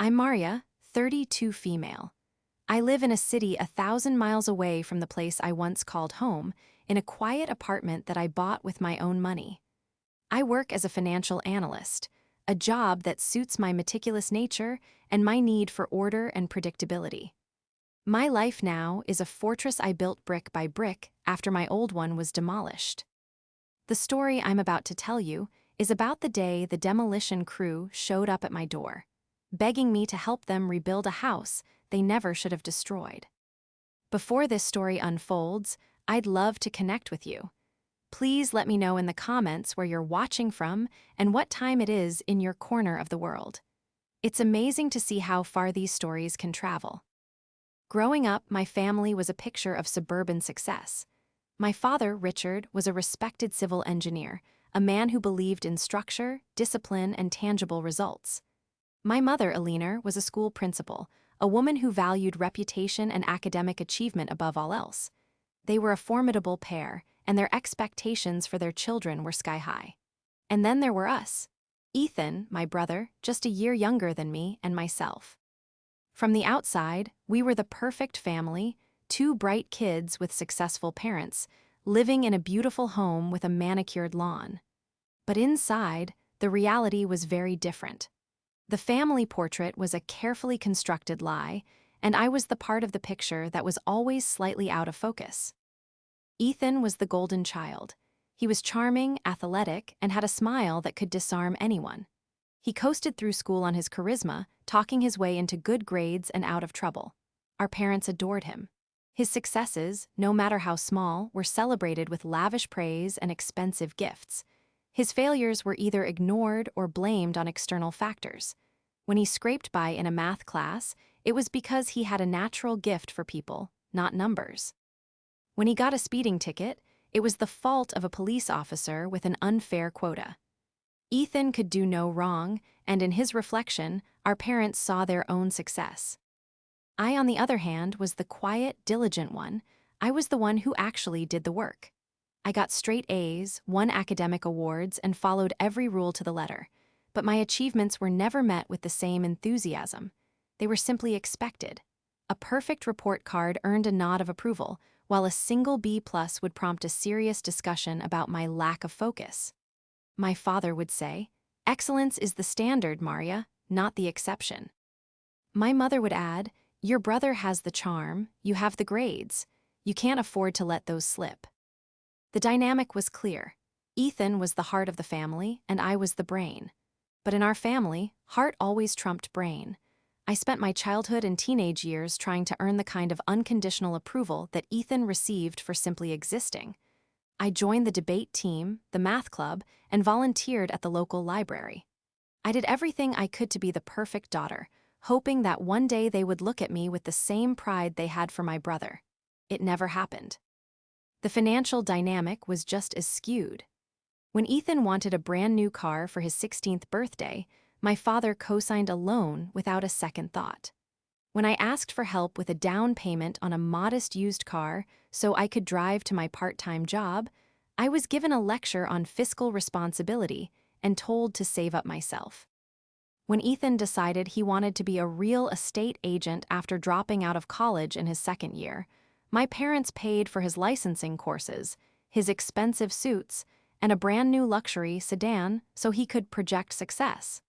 I'm Maria, 32 female. I live in a city 1,000 miles away from the place I once called home, in a quiet apartment that I bought with my own money. I work as a financial analyst, a job that suits my meticulous nature and my need for order and predictability. My life now is a fortress I built brick by brick after my old one was demolished. The story I'm about to tell you is about the day the demolition crew showed up at my door, begging me to help them rebuild a house they never should have destroyed. Before this story unfolds, I'd love to connect with you. Please let me know in the comments where you're watching from and what time it is in your corner of the world. It's amazing to see how far these stories can travel. Growing up, my family was a picture of suburban success. My father, Richard, was a respected civil engineer, a man who believed in structure, discipline, and tangible results. My mother, Alina, was a school principal, a woman who valued reputation and academic achievement above all else. They were a formidable pair, and their expectations for their children were sky-high. And then there were us. Ethan, my brother, just a year younger than me, and myself. From the outside, we were the perfect family, two bright kids with successful parents, living in a beautiful home with a manicured lawn. But inside, the reality was very different. The family portrait was a carefully constructed lie, and I was the part of the picture that was always slightly out of focus. Ethan was the golden child. He was charming, athletic, and had a smile that could disarm anyone. He coasted through school on his charisma, talking his way into good grades and out of trouble. Our parents adored him. His successes, no matter how small, were celebrated with lavish praise and expensive gifts. His failures were either ignored or blamed on external factors. When he scraped by in a math class, it was because he had a natural gift for people, not numbers. When he got a speeding ticket, it was the fault of a police officer with an unfair quota. Ethan could do no wrong, and in his reflection, our parents saw their own success. I, on the other hand, was the quiet, diligent one. I was the one who actually did the work. I got straight A's, won academic awards, and followed every rule to the letter. But my achievements were never met with the same enthusiasm. They were simply expected. A perfect report card earned a nod of approval, while a single B+ would prompt a serious discussion about my lack of focus. My father would say, "Excellence is the standard, Maria, not the exception." My mother would add, "Your brother has the charm, you have the grades. You can't afford to let those slip." The dynamic was clear. Ethan was the heart of the family, and I was the brain. But in our family, heart always trumped brain. I spent my childhood and teenage years trying to earn the kind of unconditional approval that Ethan received for simply existing. I joined the debate team, the math club, and volunteered at the local library. I did everything I could to be the perfect daughter, hoping that one day they would look at me with the same pride they had for my brother. It never happened. The financial dynamic was just as skewed. When Ethan wanted a brand new car for his 16th birthday, my father co-signed a loan without a second thought. When I asked for help with a down payment on a modest used car so I could drive to my part-time job, I was given a lecture on fiscal responsibility and told to save up myself. When Ethan decided he wanted to be a real estate agent after dropping out of college in his second year, my parents paid for his licensing courses, his expensive suits, and a brand new luxury sedan so he could project success.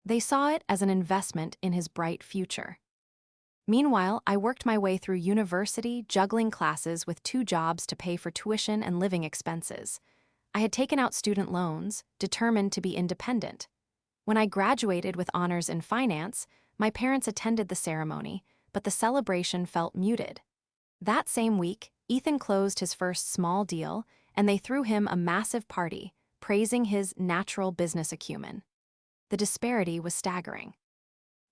They saw it as an investment in his bright future. Meanwhile, I worked my way through university, juggling classes with 2 jobs to pay for tuition and living expenses. I had taken out student loans, determined to be independent. When I graduated with honors in finance, my parents attended the ceremony, but the celebration felt muted. That same week, Ethan closed his first small deal, and they threw him a massive party, praising his natural business acumen. The disparity was staggering.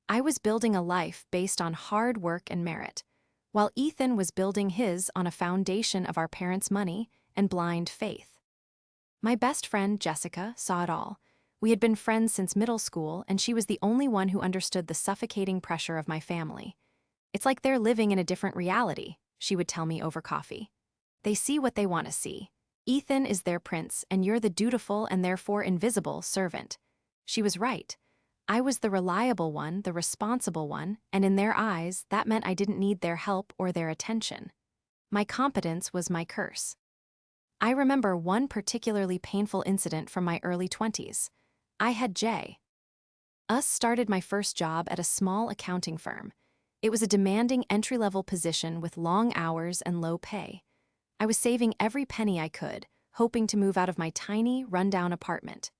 I was building a life based on hard work and merit, while Ethan was building his on a foundation of our parents' money and blind faith. My best friend, Jessica, saw it all. We had been friends since middle school, and she was the only one who understood the suffocating pressure of my family. "It's like they're living in a different reality," she would tell me over coffee. "They see what they want to see. Ethan is their prince, and you're the dutiful and therefore invisible servant." She was right. I was the reliable one, the responsible one, and in their eyes, that meant I didn't need their help or their attention. My competence was my curse. I remember one particularly painful incident from my early 20s. I had J. Us started my first job at a small accounting firm. It was a demanding entry-level position with long hours and low pay. I was saving every penny I could, hoping to move out of my tiny, rundown apartment.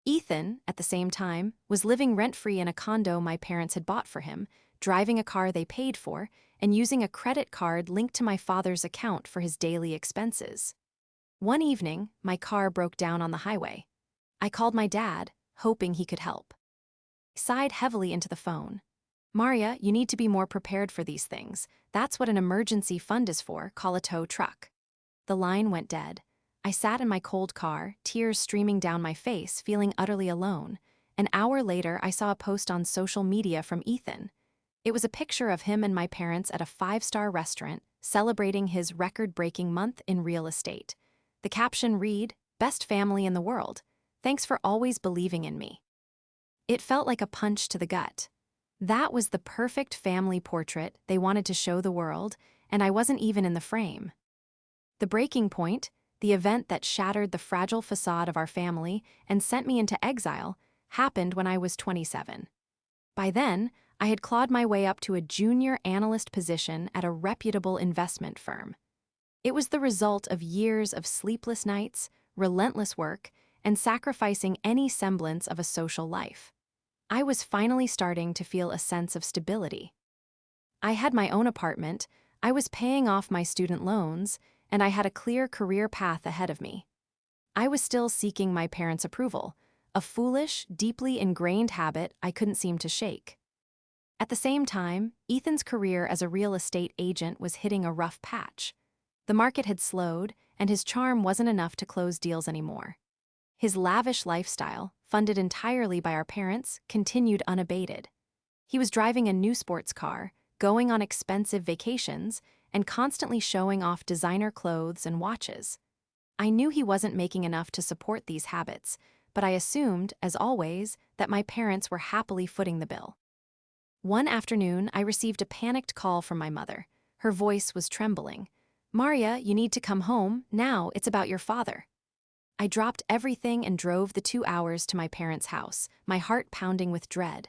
Ethan, at the same time, was living rent-free in a condo my parents had bought for him, driving a car they paid for, and using a credit card linked to my father's account for his daily expenses. One evening, my car broke down on the highway. I called my dad, hoping he could help. He sighed heavily into the phone. "Maria, you need to be more prepared for these things. That's what an emergency fund is for, call a tow truck." The line went dead. I sat in my cold car, tears streaming down my face, feeling utterly alone. An hour later, I saw a post on social media from Ethan. It was a picture of him and my parents at a five-star restaurant, celebrating his record-breaking month in real estate. The caption read, "Best family in the world. Thanks for always believing in me." It felt like a punch to the gut. That was the perfect family portrait they wanted to show the world, and I wasn't even in the frame. The breaking point, the event that shattered the fragile facade of our family and sent me into exile, happened when I was 27. By then, I had clawed my way up to a junior analyst position at a reputable investment firm. It was the result of years of sleepless nights, relentless work, and sacrificing any semblance of a social life. I was finally starting to feel a sense of stability. I had my own apartment, I was paying off my student loans, and I had a clear career path ahead of me. I was still seeking my parents' approval, a foolish, deeply ingrained habit I couldn't seem to shake. At the same time, Ethan's career as a real estate agent was hitting a rough patch. The market had slowed, and his charm wasn't enough to close deals anymore. His lavish lifestyle, funded entirely by our parents, continued unabated. He was driving a new sports car, going on expensive vacations, and constantly showing off designer clothes and watches. I knew he wasn't making enough to support these habits, but I assumed, as always, that my parents were happily footing the bill. One afternoon, I received a panicked call from my mother. Her voice was trembling. "Maria, you need to come home. Now, it's about your father." I dropped everything and drove the 2 hours to my parents' house, my heart pounding with dread.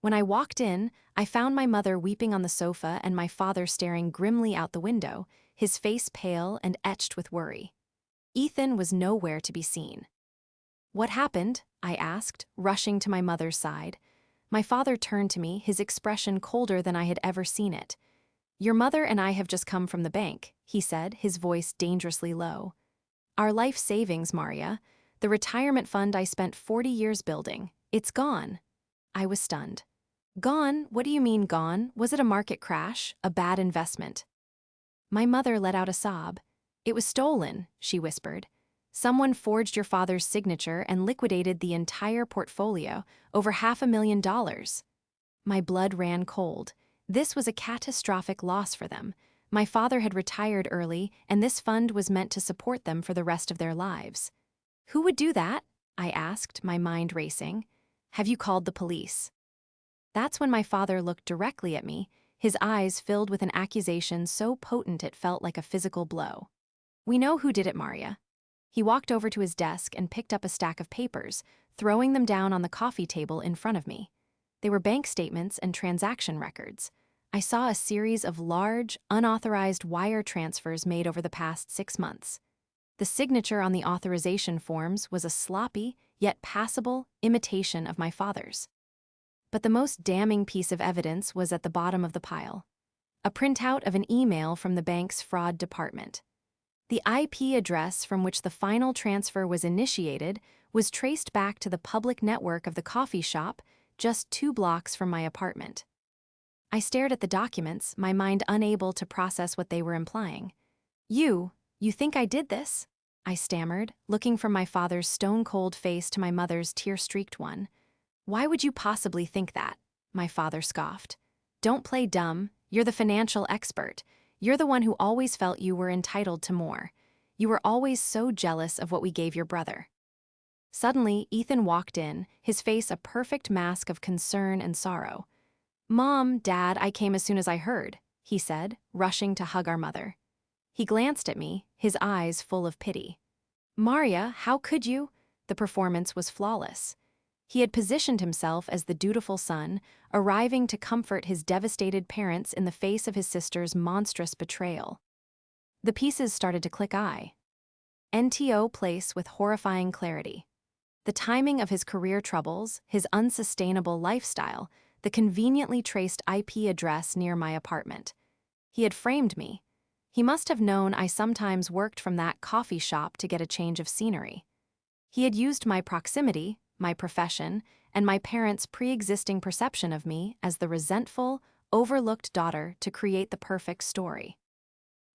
When I walked in, I found my mother weeping on the sofa and my father staring grimly out the window, his face pale and etched with worry. Ethan was nowhere to be seen. "What happened?" I asked, rushing to my mother's side. My father turned to me, his expression colder than I had ever seen it. "Your mother and I have just come from the bank," he said, his voice dangerously low. "Our life savings, Maria. The retirement fund I spent 40 years building. It's gone." I was stunned. "Gone? What do you mean gone? Was it a market crash? A bad investment?" My mother let out a sob. "It was stolen," she whispered. "Someone forged your father's signature and liquidated the entire portfolio, over $500,000. My blood ran cold. This was a catastrophic loss for them. My father had retired early, and this fund was meant to support them for the rest of their lives. "Who would do that?" I asked, my mind racing. "Have you called the police?" That's when my father looked directly at me, his eyes filled with an accusation so potent it felt like a physical blow. "We know who did it, Maria." He walked over to his desk and picked up a stack of papers, throwing them down on the coffee table in front of me. They were bank statements and transaction records. I saw a series of large, unauthorized wire transfers made over the past 6 months. The signature on the authorization forms was a sloppy, yet passable, imitation of my father's. But the most damning piece of evidence was at the bottom of the pile. A printout of an email from the bank's fraud department. The IP address from which the final transfer was initiated was traced back to the public network of the coffee shop just 2 blocks from my apartment. I stared at the documents, my mind unable to process what they were implying. You think I did this?" I stammered, looking from my father's stone-cold face to my mother's tear-streaked one. "Why would you possibly think that?" my father scoffed. "Don't play dumb. You're the financial expert. You're the one who always felt you were entitled to more. You were always so jealous of what we gave your brother." Suddenly, Ethan walked in, his face a perfect mask of concern and sorrow. "Mom, Dad, I came as soon as I heard," he said, rushing to hug our mother. He glanced at me, his eyes full of pity. "Maria, how could you?" The performance was flawless. He had positioned himself as the dutiful son, arriving to comfort his devastated parents in the face of his sister's monstrous betrayal. The pieces started to click. NTO place with horrifying clarity. The timing of his career troubles, his unsustainable lifestyle, the conveniently traced IP address near my apartment. He had framed me. He must have known I sometimes worked from that coffee shop to get a change of scenery. He had used my proximity, my profession, and my parents' pre-existing perception of me as the resentful, overlooked daughter to create the perfect story.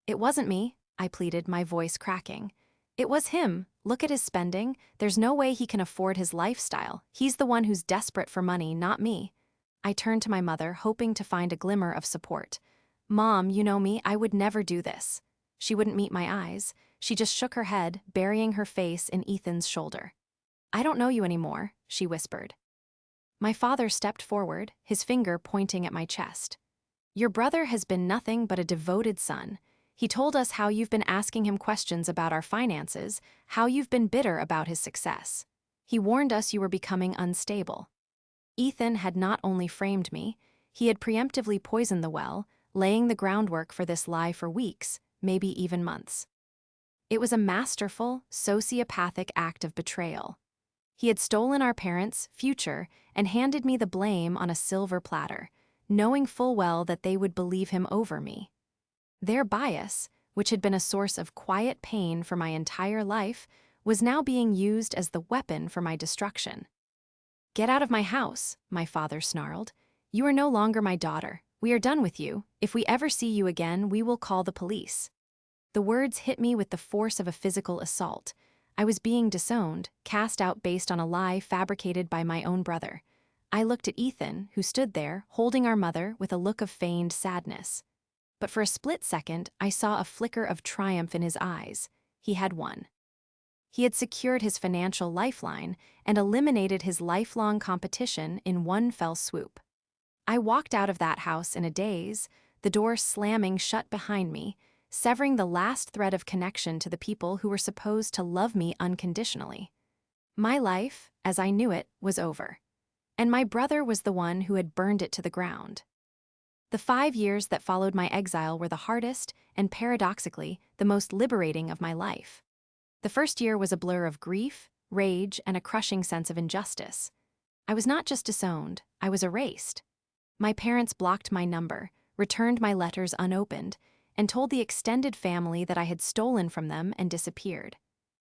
"It wasn't me," I pleaded, my voice cracking. "It was him. Look at his spending. There's no way he can afford his lifestyle. He's the one who's desperate for money, not me." I turned to my mother, hoping to find a glimmer of support. "Mom, you know me, I would never do this." She wouldn't meet my eyes. She just shook her head, burying her face in Ethan's shoulder. "I don't know you anymore," she whispered. My father stepped forward, his finger pointing at my chest. "Your brother has been nothing but a devoted son. He told us how you've been asking him questions about our finances, how you've been bitter about his success. He warned us you were becoming unstable." Ethan had not only framed me, he had preemptively poisoned the well, laying the groundwork for this lie for weeks, maybe even months. It was a masterful, sociopathic act of betrayal. He had stolen our parents' future and handed me the blame on a silver platter, knowing full well that they would believe him over me. Their bias, which had been a source of quiet pain for my entire life, was now being used as the weapon for my destruction. "Get out of my house," my father snarled. "You are no longer my daughter. We are done with you. If we ever see you again, we will call the police." The words hit me with the force of a physical assault. I was being disowned, cast out based on a lie fabricated by my own brother. I looked at Ethan, who stood there, holding our mother with a look of feigned sadness. But for a split second, I saw a flicker of triumph in his eyes. He had won. He had secured his financial lifeline and eliminated his lifelong competition in one fell swoop. I walked out of that house in a daze, the door slamming shut behind me, severing the last thread of connection to the people who were supposed to love me unconditionally. My life, as I knew it, was over. And my brother was the one who had burned it to the ground. The 5 years that followed my exile were the hardest and, paradoxically, the most liberating of my life. The first year was a blur of grief, rage, and a crushing sense of injustice. I was not just disowned, I was erased. My parents blocked my number, returned my letters unopened, and told the extended family that I had stolen from them and disappeared.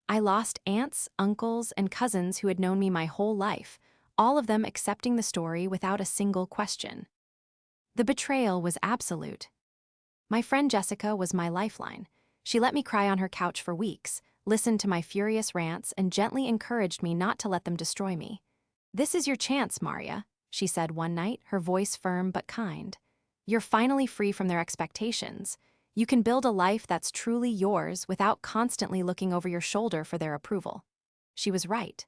I lost aunts, uncles, and cousins who had known me my whole life, all of them accepting the story without a single question. The betrayal was absolute. My friend Jessica was my lifeline. She let me cry on her couch for weeks, listened to my furious rants, and gently encouraged me not to let them destroy me. "This is your chance, Maria," she said one night, her voice firm but kind. "You're finally free from their expectations. You can build a life that's truly yours without constantly looking over your shoulder for their approval." She was right.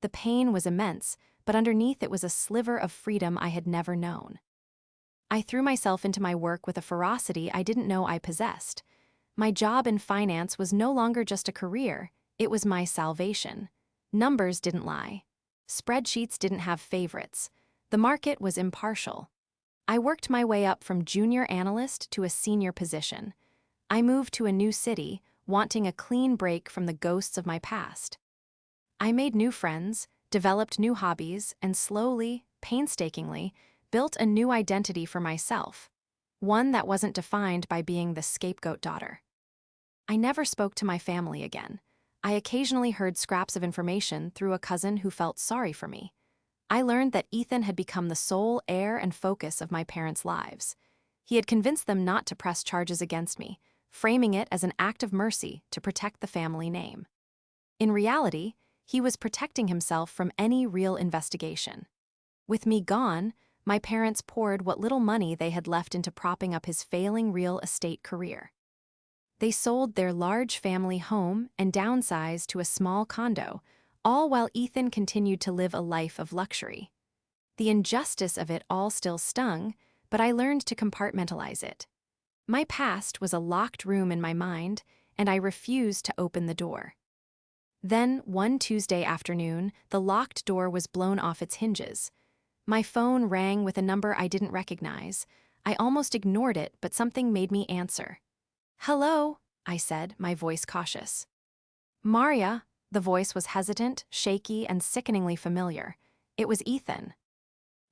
The pain was immense, but underneath it was a sliver of freedom I had never known. I threw myself into my work with a ferocity I didn't know I possessed. My job in finance was no longer just a career, it was my salvation. Numbers didn't lie. Spreadsheets didn't have favorites. The market was impartial. I worked my way up from junior analyst to a senior position. I moved to a new city, wanting a clean break from the ghosts of my past. I made new friends, developed new hobbies, and slowly, painstakingly, built a new identity for myself, one that wasn't defined by being the scapegoat daughter. I never spoke to my family again. I occasionally heard scraps of information through a cousin who felt sorry for me. I learned that Ethan had become the sole heir and focus of my parents' lives. He had convinced them not to press charges against me, framing it as an act of mercy to protect the family name. In reality, he was protecting himself from any real investigation. With me gone, my parents poured what little money they had left into propping up his failing real estate career. They sold their large family home and downsized to a small condo, all while Ethan continued to live a life of luxury. The injustice of it all still stung, but I learned to compartmentalize it. My past was a locked room in my mind, and I refused to open the door. Then, one Tuesday afternoon, the locked door was blown off its hinges. My phone rang with a number I didn't recognize. I almost ignored it, but something made me answer. "Hello," I said, my voice cautious. "Maria," the voice was hesitant, shaky, and sickeningly familiar. It was Ethan.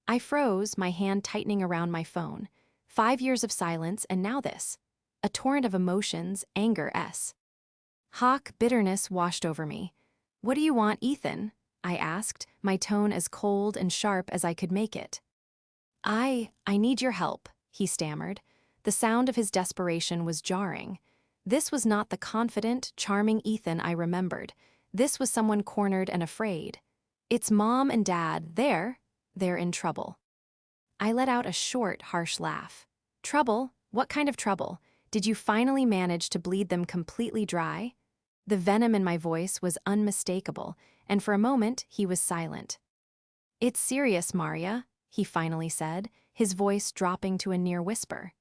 I froze, my hand tightening around my phone. 5 years of silence, and now this. A torrent of emotions, anger, bitterness washed over me. "What do you want, Ethan?" I asked, my tone as cold and sharp as I could make it. I need your help," he stammered. The sound of his desperation was jarring. This was not the confident, charming Ethan I remembered. This was someone cornered and afraid. "It's Mom and Dad. They're in trouble." I let out a short, harsh laugh. "Trouble? What kind of trouble? Did you finally manage to bleed them completely dry?" The venom in my voice was unmistakable, and for a moment he was silent. "It's serious, Maria," he finally said, his voice dropping to a near whisper.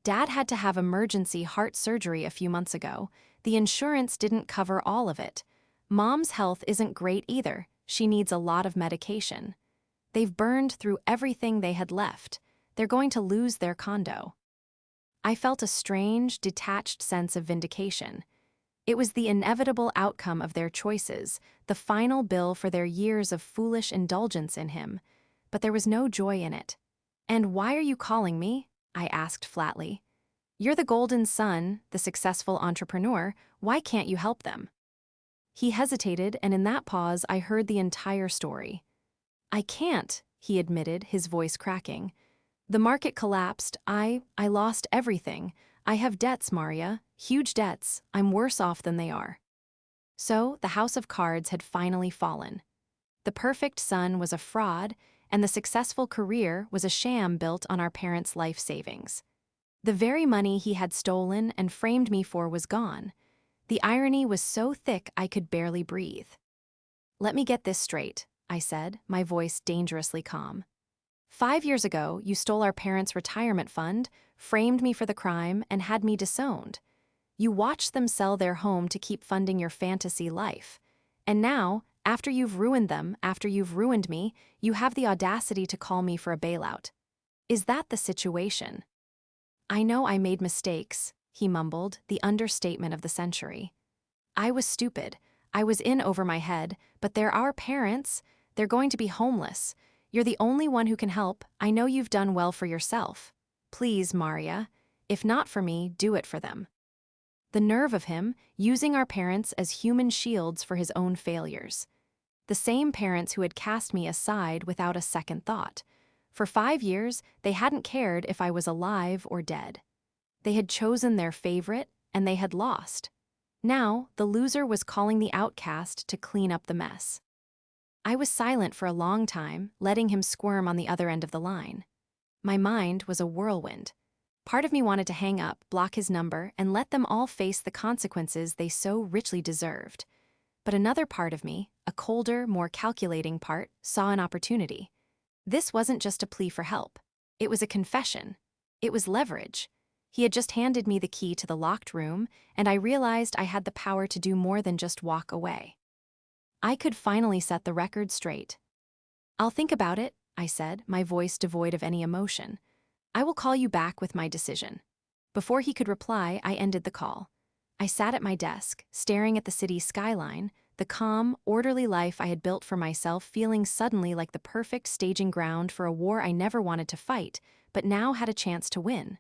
"Dad had to have emergency heart surgery a few months ago. The insurance didn't cover all of it. Mom's health isn't great either. She needs a lot of medication. They've burned through everything they had left. They're going to lose their condo." I felt a strange, detached sense of vindication. It was the inevitable outcome of their choices, the final bill for their years of foolish indulgence in him. But there was no joy in it. "And why are you calling me?" I asked flatly. "You're the golden son, the successful entrepreneur. Why can't you help them?" He hesitated, and in that pause I heard the entire story. "I can't," he admitted, his voice cracking. "The market collapsed. I lost everything. I have debts, Maria, huge debts. I'm worse off than they are." So the house of cards had finally fallen. The perfect son was a fraud, and the successful career was a sham built on our parents' life savings. The very money he had stolen and framed me for was gone. The irony was so thick I could barely breathe. "Let me get this straight," I said, my voice dangerously calm. 5 years ago, you stole our parents' retirement fund, framed me for the crime, and had me disowned. You watched them sell their home to keep funding your fantasy life. And now, after you've ruined them, after you've ruined me, you have the audacity to call me for a bailout. Is that the situation?" "I know I made mistakes," he mumbled, the understatement of the century. "I was stupid. I was in over my head, but they're our parents. They're going to be homeless. You're the only one who can help. I know you've done well for yourself. Please, Maria. If not for me, do it for them." The nerve of him, using our parents as human shields for his own failures. The same parents who had cast me aside without a second thought. For 5 years, they hadn't cared if I was alive or dead. They had chosen their favorite, and they had lost. Now, the loser was calling the outcast to clean up the mess. I was silent for a long time, letting him squirm on the other end of the line. My mind was a whirlwind. Part of me wanted to hang up, block his number, and let them all face the consequences they so richly deserved. But another part of me, a colder, more calculating part, saw an opportunity. This wasn't just a plea for help. It was a confession. It was leverage. He had just handed me the key to the locked room, and I realized I had the power to do more than just walk away. I could finally set the record straight. "I'll think about it," I said, my voice devoid of any emotion. "I will call you back with my decision." Before he could reply, I ended the call. I sat at my desk, staring at the city's skyline, the calm, orderly life I had built for myself feeling suddenly like the perfect staging ground for a war I never wanted to fight, but now had a chance to win.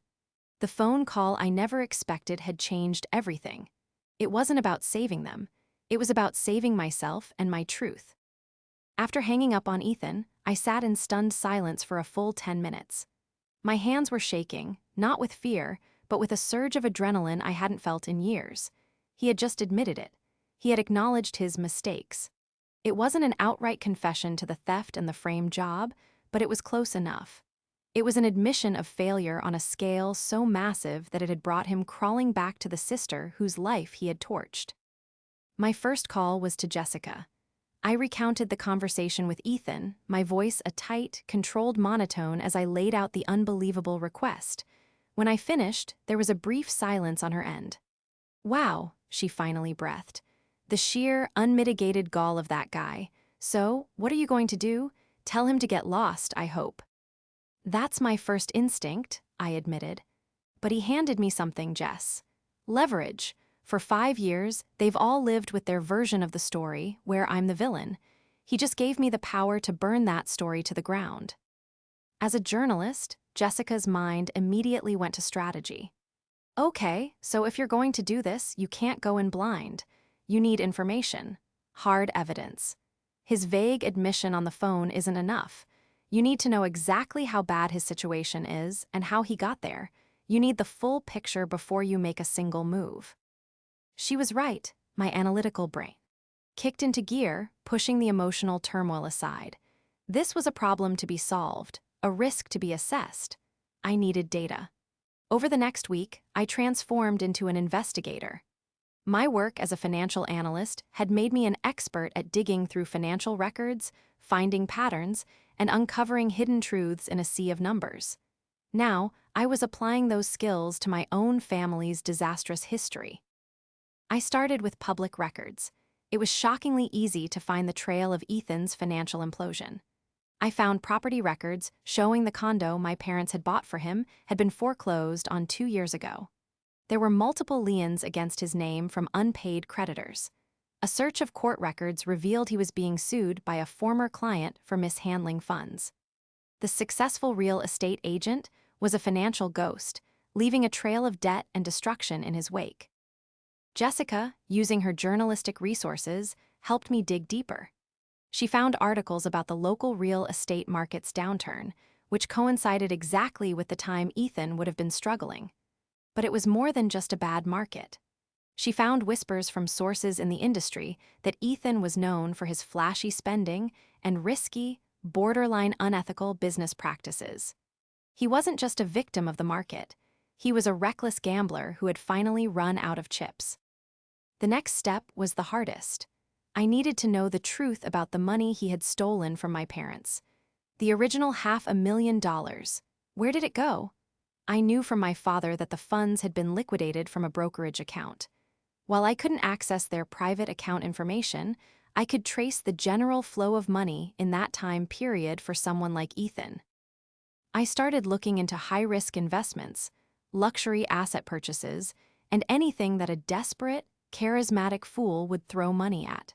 The phone call I never expected had changed everything. It wasn't about saving them. It was about saving myself and my truth. After hanging up on Ethan, I sat in stunned silence for a full 10 minutes. My hands were shaking, not with fear, but with a surge of adrenaline I hadn't felt in years. He had just admitted it. He had acknowledged his mistakes. It wasn't an outright confession to the theft and the frame job, but it was close enough. It was an admission of failure on a scale so massive that it had brought him crawling back to the sister whose life he had torched. My first call was to Jessica. I recounted the conversation with Ethan, my voice a tight, controlled monotone as I laid out the unbelievable request. When I finished, there was a brief silence on her end. "Wow," she finally breathed. "The sheer, unmitigated gall of that guy. So, what are you going to do? Tell him to get lost, I hope." "That's my first instinct," I admitted. "But he handed me something, Jess. Leverage. For 5 years, they've all lived with their version of the story, where I'm the villain. He just gave me the power to burn that story to the ground." As a journalist, Jessica's mind immediately went to strategy. "Okay, so if you're going to do this, you can't go in blind. You need information. Hard evidence. His vague admission on the phone isn't enough. You need to know exactly how bad his situation is and how he got there. You need the full picture before you make a single move." She was right, my analytical brain kicked into gear, pushing the emotional turmoil aside. This was a problem to be solved, a risk to be assessed. I needed data. Over the next week, I transformed into an investigator. My work as a financial analyst had made me an expert at digging through financial records, finding patterns, and uncovering hidden truths in a sea of numbers. Now, I was applying those skills to my own family's disastrous history. I started with public records. It was shockingly easy to find the trail of Ethan's financial implosion. I found property records showing the condo my parents had bought for him had been foreclosed on 2 years ago. There were multiple liens against his name from unpaid creditors. A search of court records revealed he was being sued by a former client for mishandling funds. The successful real estate agent was a financial ghost, leaving a trail of debt and destruction in his wake. Jessica, using her journalistic resources, helped me dig deeper. She found articles about the local real estate market's downturn, which coincided exactly with the time Ethan would have been struggling. But it was more than just a bad market. She found whispers from sources in the industry that Ethan was known for his flashy spending and risky, borderline unethical business practices. He wasn't just a victim of the market. He was a reckless gambler who had finally run out of chips. The next step was the hardest. I needed to know the truth about the money he had stolen from my parents. The original $500,000. Where did it go? I knew from my father that the funds had been liquidated from a brokerage account. While I couldn't access their private account information, I could trace the general flow of money in that time period for someone like Ethan. I started looking into high-risk investments, luxury asset purchases, and anything that a desperate, charismatic fool would throw money at.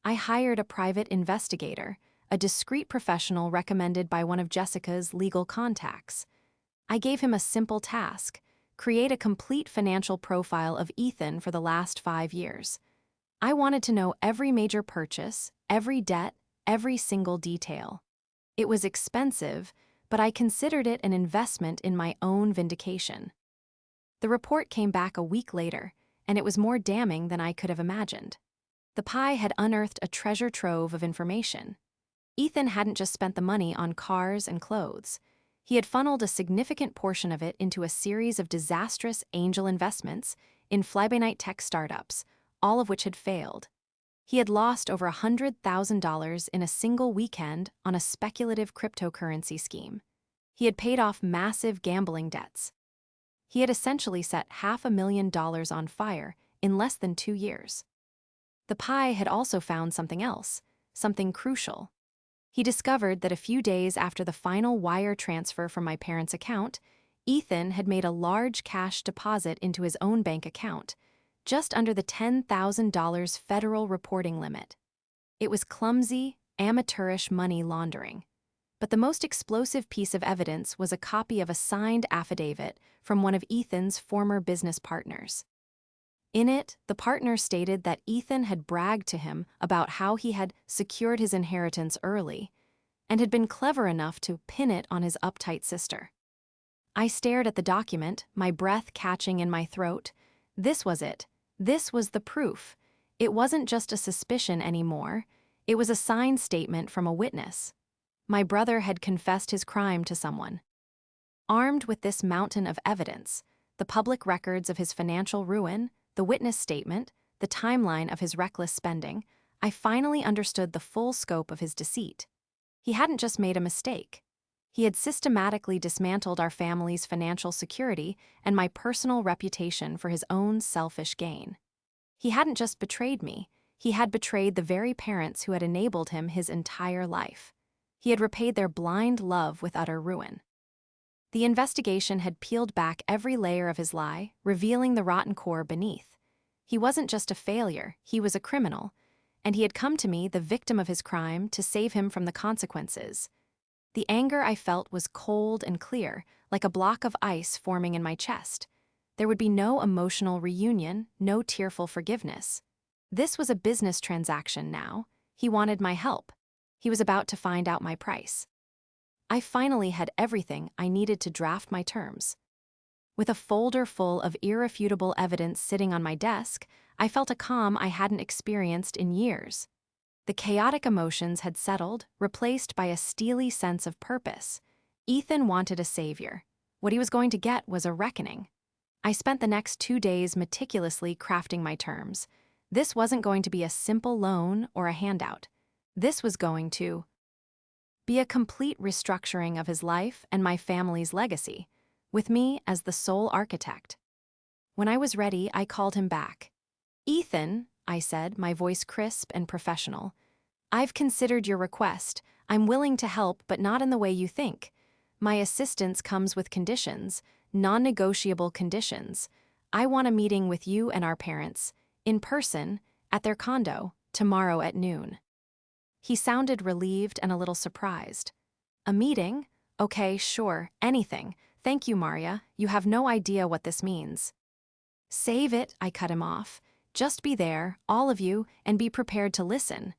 I hired a private investigator, a discreet professional recommended by one of Jessica's legal contacts. I gave him a simple task: create a complete financial profile of Ethan for the last 5 years. I wanted to know every major purchase, every debt, every single detail. It was expensive, but I considered it an investment in my own vindication. The report came back a week later, and it was more damning than I could have imagined. The PI had unearthed a treasure trove of information. Ethan hadn't just spent the money on cars and clothes. He had funneled a significant portion of it into a series of disastrous angel investments in fly-by-night tech startups, all of which had failed. He had lost over $100,000 in a single weekend on a speculative cryptocurrency scheme. He had paid off massive gambling debts. He had essentially set $500,000 on fire in less than 2 years. The PI had also found something else, something crucial. He discovered that a few days after the final wire transfer from my parents' account, Ethan had made a large cash deposit into his own bank account, just under the $10,000 federal reporting limit. It was clumsy, amateurish money laundering. But the most explosive piece of evidence was a copy of a signed affidavit from one of Ethan's former business partners. In it, the partner stated that Ethan had bragged to him about how he had secured his inheritance early and had been clever enough to pin it on his uptight sister. I stared at the document, my breath catching in my throat. This was it. This was the proof. It wasn't just a suspicion anymore. It was a signed statement from a witness. My brother had confessed his crime to someone. Armed with this mountain of evidence, the public records of his financial ruin, the witness statement, the timeline of his reckless spending, I finally understood the full scope of his deceit. He hadn't just made a mistake. He had systematically dismantled our family's financial security and my personal reputation for his own selfish gain. He hadn't just betrayed me, he had betrayed the very parents who had enabled him his entire life. He had repaid their blind love with utter ruin. The investigation had peeled back every layer of his lie, revealing the rotten core beneath. He wasn't just a failure, he was a criminal, and he had come to me, the victim of his crime, to save him from the consequences. The anger I felt was cold and clear, like a block of ice forming in my chest. There would be no emotional reunion, no tearful forgiveness. This was a business transaction now. He wanted my help. He was about to find out my price. I finally had everything I needed to draft my terms. With a folder full of irrefutable evidence sitting on my desk, I felt a calm I hadn't experienced in years. The chaotic emotions had settled, replaced by a steely sense of purpose. Ethan wanted a savior. What he was going to get was a reckoning. I spent the next 2 days meticulously crafting my terms. This wasn't going to be a simple loan or a handout. This was going to be a complete restructuring of his life and my family's legacy, with me as the sole architect. When I was ready, I called him back. "Ethan," I said, my voice crisp and professional, "I've considered your request. I'm willing to help, but not in the way you think. My assistance comes with conditions, non-negotiable conditions. I want a meeting with you and our parents, in person, at their condo, tomorrow at noon." He sounded relieved and a little surprised. "A meeting? Okay, sure, anything. Thank you, Maria. You have no idea what this means." "Save it," I cut him off. "Just be there, all of you, and be prepared to listen."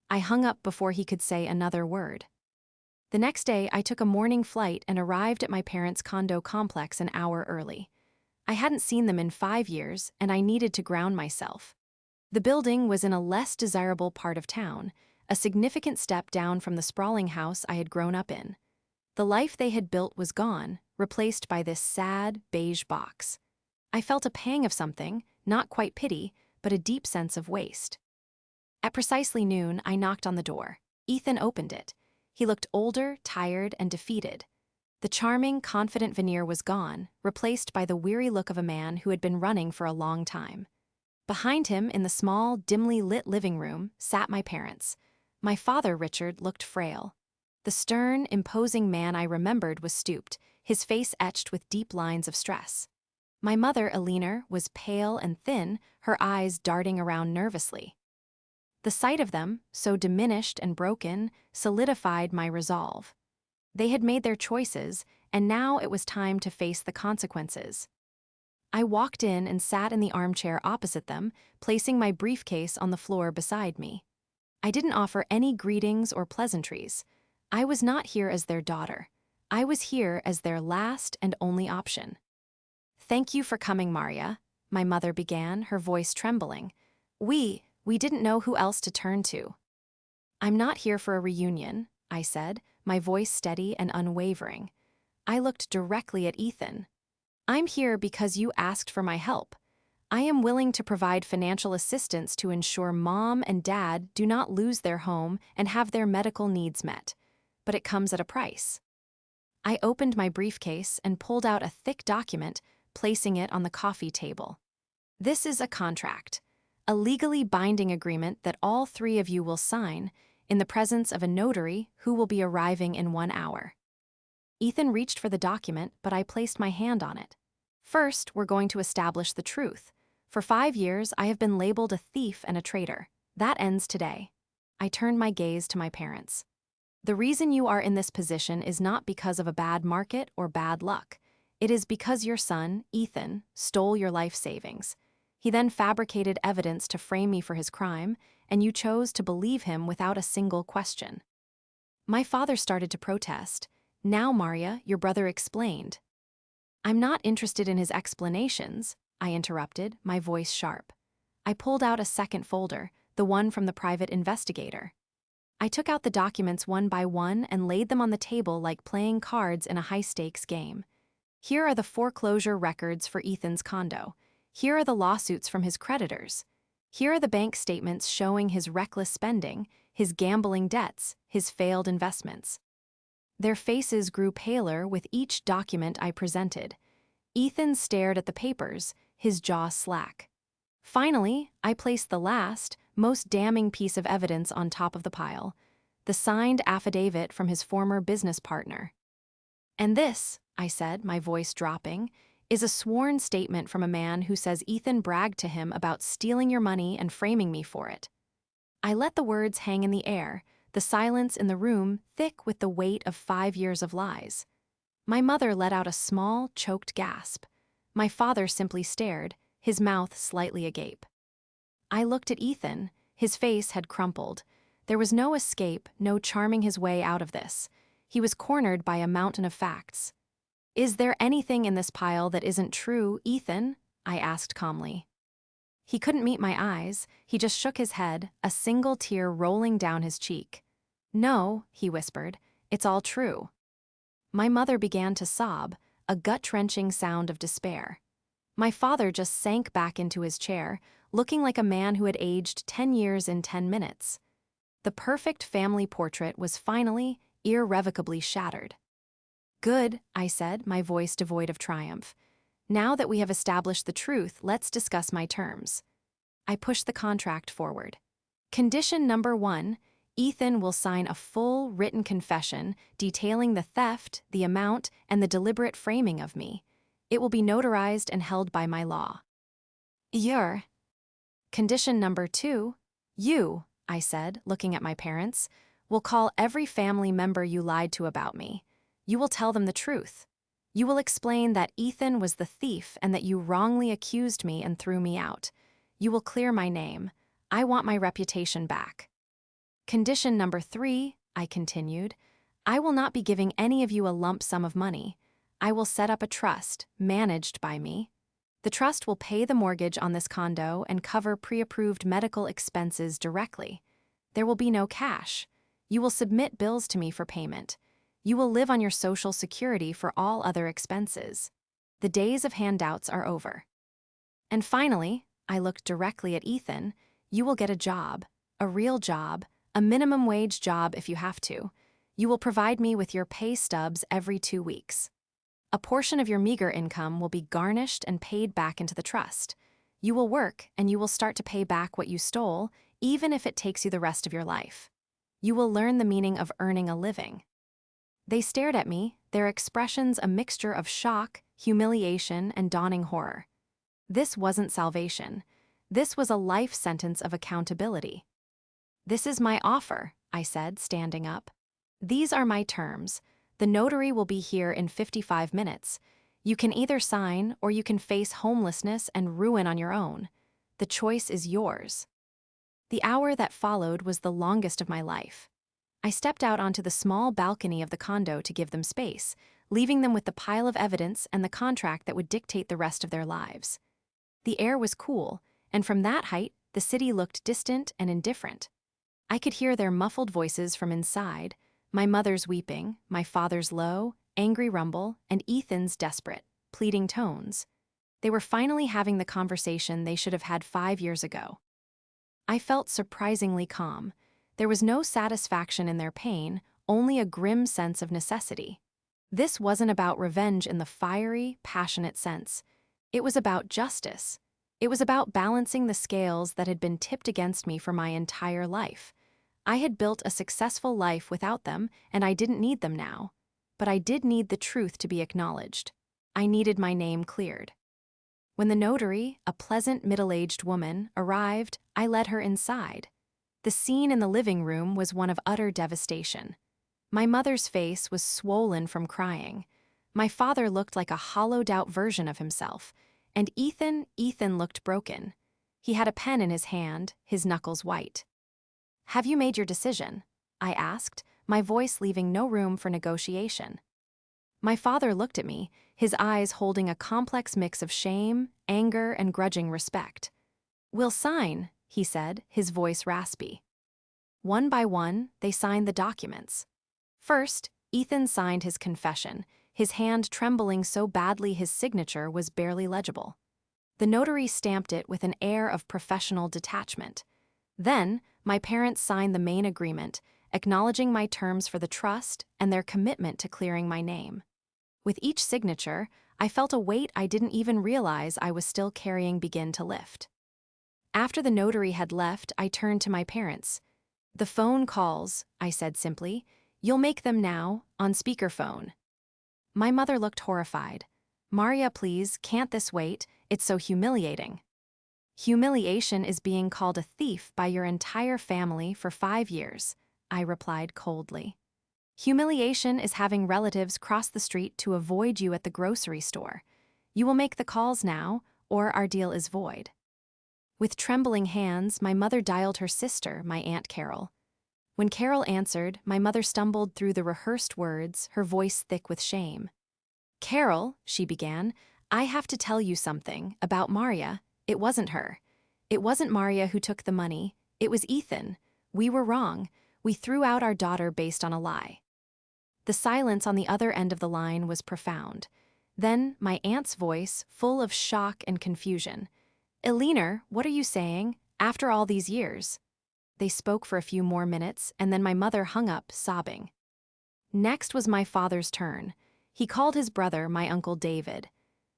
I hung up before he could say another word. The next day, I took a morning flight and arrived at my parents' condo complex an hour early. I hadn't seen them in 5 years, and I needed to ground myself. The building was in a less desirable part of town, a significant step down from the sprawling house I had grown up in. The life they had built was gone, replaced by this sad, beige box. I felt a pang of something, not quite pity, but a deep sense of waste. At precisely noon, I knocked on the door. Ethan opened it. He looked older, tired, and defeated. The charming, confident veneer was gone, replaced by the weary look of a man who had been running for a long time. Behind him, in the small, dimly lit living room, sat my parents. My father, Richard, looked frail. The stern, imposing man I remembered was stooped, his face etched with deep lines of stress. My mother, Eleanor, was pale and thin, her eyes darting around nervously. The sight of them, so diminished and broken, solidified my resolve. They had made their choices, and now it was time to face the consequences. I walked in and sat in the armchair opposite them, placing my briefcase on the floor beside me. I didn't offer any greetings or pleasantries. I was not here as their daughter. I was here as their last and only option. "Thank you for coming, Maria," my mother began, her voice trembling. We didn't know who else to turn to." "I'm not here for a reunion," I said, my voice steady and unwavering. I looked directly at Ethan. "I'm here because you asked for my help. I am willing to provide financial assistance to ensure Mom and Dad do not lose their home and have their medical needs met. But it comes at a price." I opened my briefcase and pulled out a thick document, placing it on the coffee table. "This is a contract. A legally binding agreement that all 3 of you will sign in the presence of a notary who will be arriving in 1 hour." Ethan reached for the document, but I placed my hand on it. "First, we're going to establish the truth. For 5 years, I have been labeled a thief and a traitor. That ends today." I turned my gaze to my parents. "The reason you are in this position is not because of a bad market or bad luck. It is because your son, Ethan, stole your life savings. He then fabricated evidence to frame me for his crime, and you chose to believe him without a single question." My father started to protest. "Now, Maria, your brother explained." "I'm not interested in his explanations," I interrupted, my voice sharp. I pulled out a second folder, the one from the private investigator. I took out the documents one by one and laid them on the table like playing cards in a high-stakes game. Here are the foreclosure records for Ethan's condo. Here are the lawsuits from his creditors. Here are the bank statements showing his reckless spending, his gambling debts, his failed investments. Their faces grew paler with each document I presented. Ethan stared at the papers, his jaw slack. Finally, I placed the last, most damning piece of evidence on top of the pile, the signed affidavit from his former business partner. "And this," I said, my voice dropping, "is a sworn statement from a man who says Ethan bragged to him about stealing your money and framing me for it." I let the words hang in the air, the silence in the room thick with the weight of 5 years of lies. My mother let out a small, choked gasp. My father simply stared, his mouth slightly agape. I looked at Ethan. His face had crumpled. There was no escape, no charming his way out of this. He was cornered by a mountain of facts. "Is there anything in this pile that isn't true, Ethan?" I asked calmly. He couldn't meet my eyes. He just shook his head, a single tear rolling down his cheek. "No," he whispered, "it's all true." My mother began to sob, a gut-wrenching sound of despair. My father just sank back into his chair, looking like a man who had aged 10 years in 10 minutes. The perfect family portrait was finally, irrevocably shattered. "Good," I said, my voice devoid of triumph. "Now that we have established the truth, let's discuss my terms." I pushed the contract forward. "Condition number 1, Ethan will sign a full written confession detailing the theft, the amount, and the deliberate framing of me. It will be notarized and held by my law." "You're—" "Condition number 2, you," I said, looking at my parents, "will call every family member you lied to about me. You will tell them the truth. You will explain that Ethan was the thief and that you wrongly accused me and threw me out. You will clear my name. I want my reputation back. Condition number 3, I continued, I will not be giving any of you a lump sum of money. I will set up a trust, managed by me. The trust will pay the mortgage on this condo and cover pre-approved medical expenses directly. There will be no cash. You will submit bills to me for payment. You will live on your Social Security for all other expenses. The days of handouts are over. And finally, I looked directly at Ethan, you will get a job, a real job, a minimum wage job if you have to. You will provide me with your pay stubs every 2 weeks. A portion of your meager income will be garnished and paid back into the trust. You will work and you will start to pay back what you stole, even if it takes you the rest of your life. You will learn the meaning of earning a living. They stared at me, their expressions a mixture of shock, humiliation, and dawning horror. This wasn't salvation. This was a life sentence of accountability. "This is my offer," I said, standing up. "These are my terms. The notary will be here in 55 minutes. You can either sign or you can face homelessness and ruin on your own. The choice is yours." The hour that followed was the longest of my life. I stepped out onto the small balcony of the condo to give them space, leaving them with the pile of evidence and the contract that would dictate the rest of their lives. The air was cool, and from that height, the city looked distant and indifferent. I could hear their muffled voices from inside, my mother's weeping, my father's low, angry rumble, and Ethan's desperate, pleading tones. They were finally having the conversation they should have had 5 years ago. I felt surprisingly calm. There was no satisfaction in their pain, only a grim sense of necessity. This wasn't about revenge in the fiery, passionate sense. It was about justice. It was about balancing the scales that had been tipped against me for my entire life. I had built a successful life without them, and I didn't need them now. But I did need the truth to be acknowledged. I needed my name cleared. When the notary, a pleasant middle-aged woman, arrived, I led her inside. The scene in the living room was one of utter devastation. My mother's face was swollen from crying. My father looked like a hollowed-out version of himself, and Ethan looked broken. He had a pen in his hand, his knuckles white. "Have you made your decision?" I asked, my voice leaving no room for negotiation. My father looked at me, his eyes holding a complex mix of shame, anger, and grudging respect. "We'll sign," he said, his voice raspy. One by one, they signed the documents. First, Ethan signed his confession, his hand trembling so badly his signature was barely legible. The notary stamped it with an air of professional detachment. Then, my parents signed the main agreement, acknowledging my terms for the trust and their commitment to clearing my name. With each signature, I felt a weight I didn't even realize I was still carrying begin to lift. After the notary had left, I turned to my parents. "The phone calls," I said simply. "You'll make them now, on speakerphone." My mother looked horrified. "Maria, please, can't this wait? It's so humiliating." "Humiliation is being called a thief by your entire family for 5 years," I replied coldly. "Humiliation is having relatives cross the street to avoid you at the grocery store. You will make the calls now, or our deal is void." With trembling hands, my mother dialed her sister, my Aunt Carol. When Carol answered, my mother stumbled through the rehearsed words, her voice thick with shame. "Carol," she began, "I have to tell you something about Maria. It wasn't her. It wasn't Maria who took the money. It was Ethan. We were wrong. We threw out our daughter based on a lie." The silence on the other end of the line was profound. Then, my aunt's voice, full of shock and confusion. "Eleanor, what are you saying? After all these years?" They spoke for a few more minutes, and then my mother hung up, sobbing. Next was my father's turn. He called his brother my Uncle David.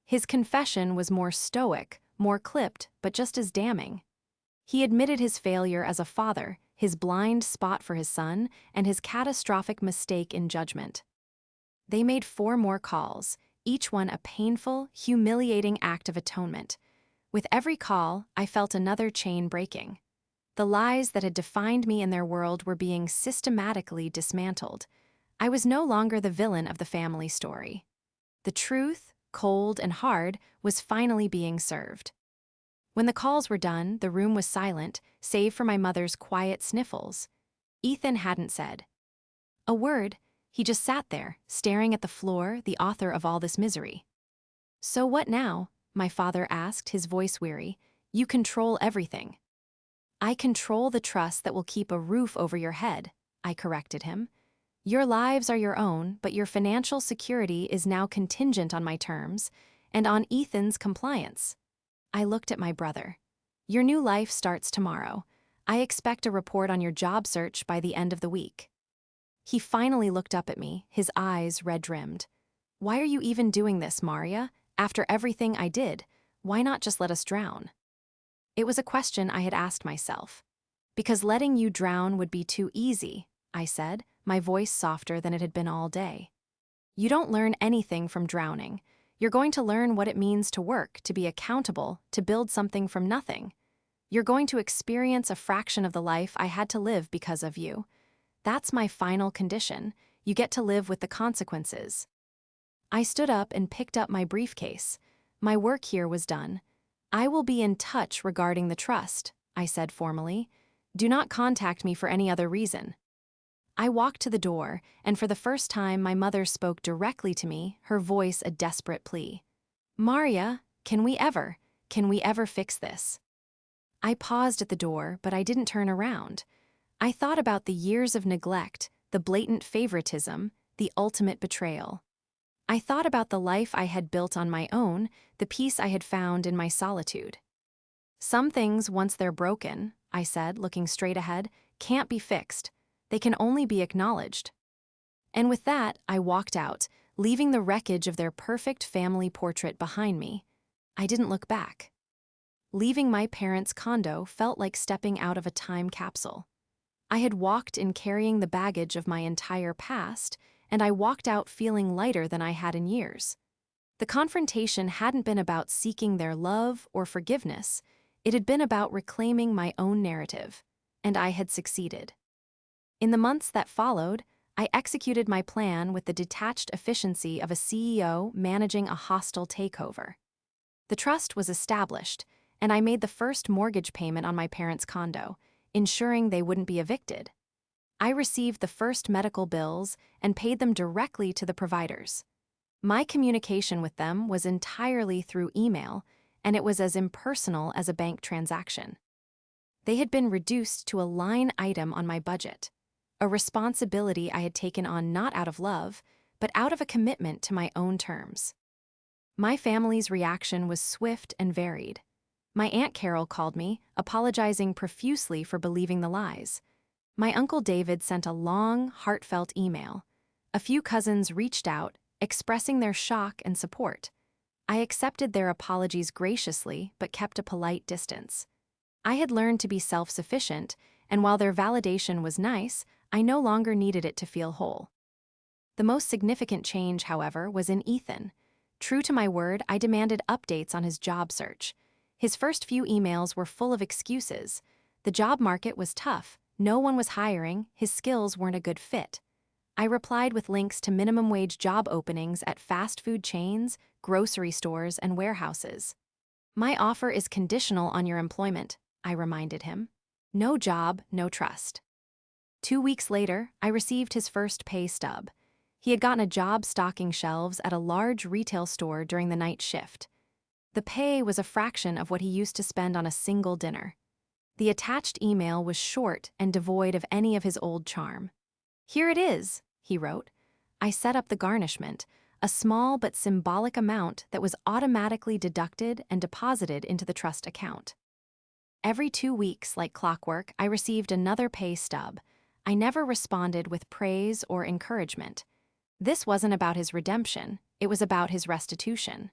His confession was more stoic, more clipped, but just as damning. He admitted his failure as a father, his blind spot for his son, and his catastrophic mistake in judgment. They made 4 more calls, each one a painful, humiliating act of atonement. With every call, I felt another chain breaking. The lies that had defined me in their world were being systematically dismantled. I was no longer the villain of the family story. The truth, cold and hard, was finally being served. When the calls were done, the room was silent, save for my mother's quiet sniffles. Ethan hadn't said a word. He just sat there, staring at the floor, the author of all this misery. "So what now?" my father asked, his voice weary. "You control everything." "I control the trust that will keep a roof over your head," I corrected him. "Your lives are your own, but your financial security is now contingent on my terms and on Ethan's compliance." I looked at my brother. "Your new life starts tomorrow. I expect a report on your job search by the end of the week." He finally looked up at me, his eyes red-rimmed. "Why are you even doing this, Maria? After everything I did, why not just let us drown?" It was a question I had asked myself. "Because letting you drown would be too easy," I said, my voice softer than it had been all day. "You don't learn anything from drowning. You're going to learn what it means to work, to be accountable, to build something from nothing. You're going to experience a fraction of the life I had to live because of you. That's my final condition. You get to live with the consequences." I stood up and picked up my briefcase. My work here was done. "I will be in touch regarding the trust," I said formally. "Do not contact me for any other reason." I walked to the door, and for the first time my mother spoke directly to me, her voice a desperate plea. "Maria, can we ever fix this?" I paused at the door, but I didn't turn around. I thought about the years of neglect, the blatant favoritism, the ultimate betrayal. I thought about the life I had built on my own, the peace I had found in my solitude. "Some things, once they're broken," I said, looking straight ahead, "can't be fixed. They can only be acknowledged." And with that, I walked out, leaving the wreckage of their perfect family portrait behind me. I didn't look back. Leaving my parents' condo felt like stepping out of a time capsule. I had walked in carrying the baggage of my entire past, and I walked out feeling lighter than I had in years. The confrontation hadn't been about seeking their love or forgiveness. It had been about reclaiming my own narrative, and I had succeeded. In the months that followed, I executed my plan with the detached efficiency of a CEO managing a hostile takeover. The trust was established, and I made the first mortgage payment on my parents' condo, ensuring they wouldn't be evicted. I received the first medical bills and paid them directly to the providers. My communication with them was entirely through email, and it was as impersonal as a bank transaction. They had been reduced to a line item on my budget, a responsibility I had taken on not out of love, but out of a commitment to my own terms. My family's reaction was swift and varied. My Aunt Carol called me, apologizing profusely for believing the lies. My Uncle David sent a long, heartfelt email. A few cousins reached out, expressing their shock and support. I accepted their apologies graciously but kept a polite distance. I had learned to be self-sufficient, and while their validation was nice, I no longer needed it to feel whole. The most significant change, however, was in Ethan. True to my word, I demanded updates on his job search. His first few emails were full of excuses. The job market was tough, no one was hiring, his skills weren't a good fit. I replied with links to minimum wage job openings at fast food chains, grocery stores, and warehouses. My offer is conditional on your employment, I reminded him. No job, no trust. 2 weeks later, I received his first pay stub. He had gotten a job stocking shelves at a large retail store during the night shift. The pay was a fraction of what he used to spend on a single dinner. The attached email was short and devoid of any of his old charm. "Here it is," he wrote. I set up the garnishment, a small but symbolic amount that was automatically deducted and deposited into the trust account. Every 2 weeks, like clockwork, I received another pay stub. I never responded with praise or encouragement. This wasn't about his redemption, it was about his restitution.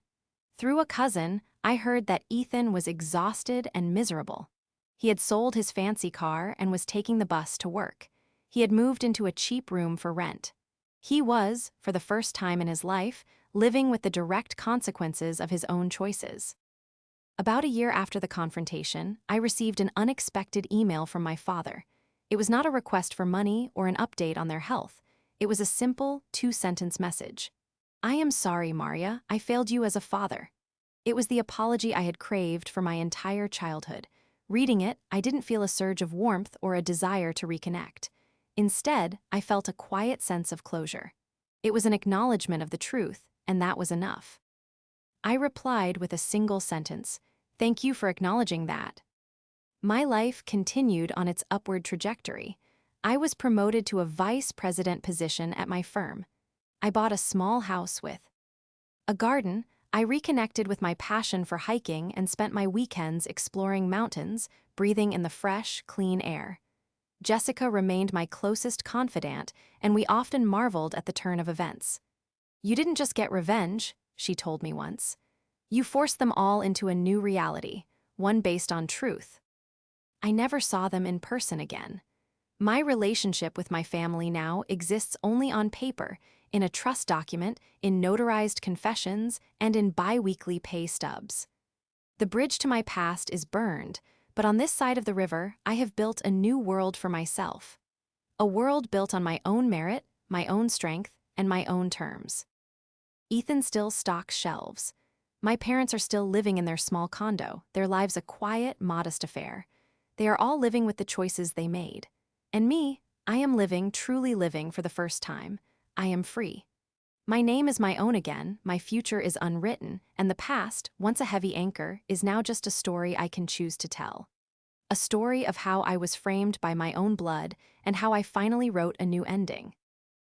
Through a cousin, I heard that Ethan was exhausted and miserable. He had sold his fancy car and was taking the bus to work. He had moved into a cheap room for rent. He was, for the first time in his life, living with the direct consequences of his own choices. About a year after the confrontation, I received an unexpected email from my father. It was not a request for money or an update on their health. It was a simple, 2-sentence message. "I am sorry, Maria, I failed you as a father." It was the apology I had craved for my entire childhood. Reading it, I didn't feel a surge of warmth or a desire to reconnect. Instead, I felt a quiet sense of closure. It was an acknowledgement of the truth, and that was enough. I replied with a single sentence, "Thank you for acknowledging that." My life continued on its upward trajectory. I was promoted to a vice president position at my firm. I bought a small house with a garden. I reconnected with my passion for hiking and spent my weekends exploring mountains, breathing in the fresh, clean air. Jessica remained my closest confidant, and we often marveled at the turn of events. "You didn't just get revenge," she told me once. "You forced them all into a new reality, one based on truth." I never saw them in person again. My relationship with my family now exists only on paper, in a trust document, in notarized confessions, and in bi-weekly pay stubs. The bridge to my past is burned, but on this side of the river, I have built a new world for myself. A world built on my own merit, my own strength, and my own terms. Ethan still stocks shelves. My parents are still living in their small condo, their lives a quiet, modest affair. They are all living with the choices they made. And me, I am living, truly living for the first time. I am free. My name is my own again, my future is unwritten, and the past, once a heavy anchor, is now just a story I can choose to tell. A story of how I was framed by my own blood and how I finally wrote a new ending.